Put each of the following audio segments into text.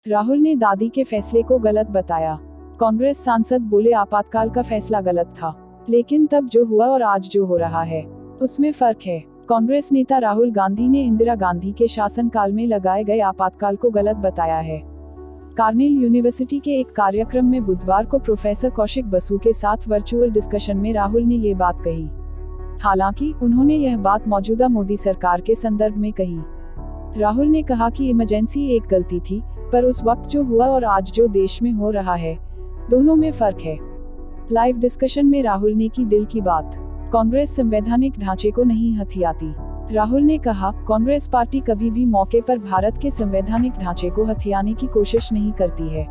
राहुल ने दादी के फैसले को गलत बताया। कांग्रेस सांसद बोले आपातकाल का फैसला गलत था, लेकिन तब जो हुआ और आज जो हो रहा है उसमें फर्क है। कांग्रेस नेता राहुल गांधी ने इंदिरा गांधी के शासनकाल में लगाए गए आपातकाल को गलत बताया है। कार्नेल यूनिवर्सिटी के एक कार्यक्रम में बुधवार को प्रोफेसर कौशिक बसु के साथ वर्चुअल डिस्कशन में राहुल ने ये बात कही। हालांकि उन्होंने यह बात मौजूदा मोदी सरकार के संदर्भ में कही। राहुल ने कहा कि इमरजेंसी एक गलती थी, पर उस वक्त जो हुआ और आज जो देश में हो रहा है दोनों में फर्क है। लाइव डिस्कशन में राहुल ने की दिल की बात। कांग्रेस संवैधानिक ढांचे को नहीं हथियाती। राहुल ने कहा, कांग्रेस पार्टी कभी भी मौके पर भारत के संवैधानिक ढांचे को हथियाने की कोशिश नहीं करती है।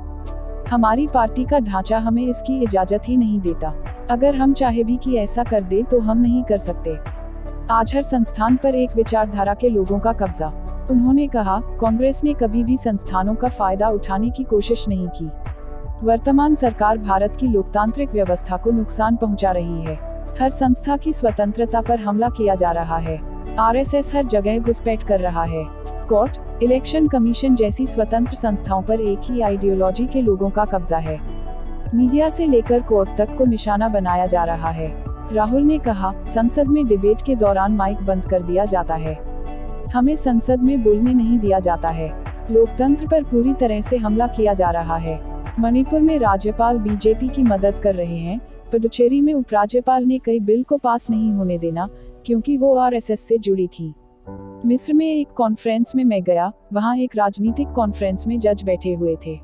हमारी पार्टी का ढांचा हमें इसकी इजाजत ही नहीं देता। अगर हम चाहे भी कि ऐसा कर दे तो हम नहीं कर सकते। आज हर संस्थान पर एक विचारधारा के लोगों का कब्जा। उन्होंने कहा, कांग्रेस ने कभी भी संस्थानों का फायदा उठाने की कोशिश नहीं की। वर्तमान सरकार भारत की लोकतांत्रिक व्यवस्था को नुकसान पहुंचा रही है। हर संस्था की स्वतंत्रता पर हमला किया जा रहा है। आरएसएस हर जगह घुसपैठ कर रहा है। कोर्ट, इलेक्शन कमीशन जैसी स्वतंत्र संस्थाओं पर एक ही आइडियोलॉजी के लोगों का कब्जा है। मीडिया से लेकर कोर्ट तक को निशाना बनाया जा रहा है। राहुल ने कहा, संसद में डिबेट के दौरान माइक बंद कर दिया जाता है। हमें संसद में बोलने नहीं दिया जाता है। लोकतंत्र पर पूरी तरह से हमला किया जा रहा है। मणिपुर में राज्यपाल बीजेपी की मदद कर रहे हैं। पुडुचेरी में उपराज्यपाल ने कई बिल को पास नहीं होने देना, क्योंकि वो आरएसएस से जुड़ी थी। मिस्र में एक कॉन्फ्रेंस में मैं गया, वहाँ एक राजनीतिक कॉन्फ्रेंस में जज बैठे हुए थे।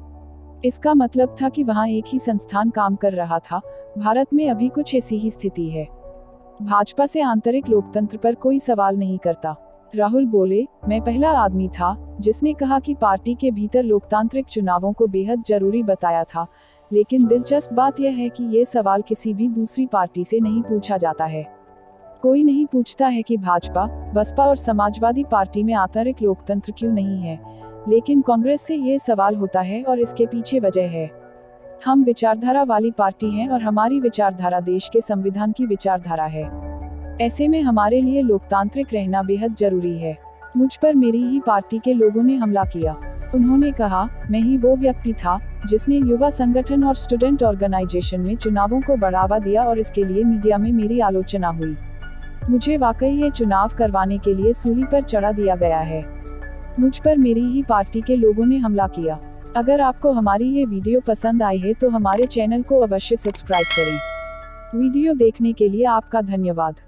इसका मतलब था कि वहाँ एक ही संस्थान काम कर रहा था। भारत में अभी कुछ ऐसी ही स्थिति है। भाजपा से आंतरिक लोकतंत्र पर कोई सवाल नहीं करता। राहुल बोले, मैं पहला आदमी था जिसने कहा कि पार्टी के भीतर लोकतांत्रिक चुनावों को बेहद जरूरी बताया था, लेकिन दिलचस्प बात यह है कि ये सवाल किसी भी दूसरी पार्टी से नहीं पूछा जाता है। कोई नहीं पूछता है कि भाजपा, बसपा और समाजवादी पार्टी में आंतरिक लोकतंत्र क्यों नहीं है, लेकिन कांग्रेस से ये सवाल होता है और इसके पीछे वजह है। हम विचारधारा वाली पार्टी हैं और हमारी विचारधारा देश के संविधान की विचारधारा है। ऐसे में हमारे लिए लोकतांत्रिक रहना बेहद जरूरी है। मुझ पर मेरी ही पार्टी के लोगों ने हमला किया। उन्होंने कहा, मैं ही वो व्यक्ति था जिसने युवा संगठन और स्टूडेंट ऑर्गेनाइजेशन में चुनावों को बढ़ावा दिया और इसके लिए मीडिया में मेरी आलोचना हुई। मुझे वाकई ये चुनाव करवाने के लिए सूली पर चढ़ा दिया गया है। मुझ पर मेरी ही पार्टी के लोगों ने हमला किया। अगर आपको हमारी ये वीडियो पसंद आई है तो हमारे चैनल को अवश्य सब्सक्राइब करें। वीडियो देखने के लिए आपका धन्यवाद।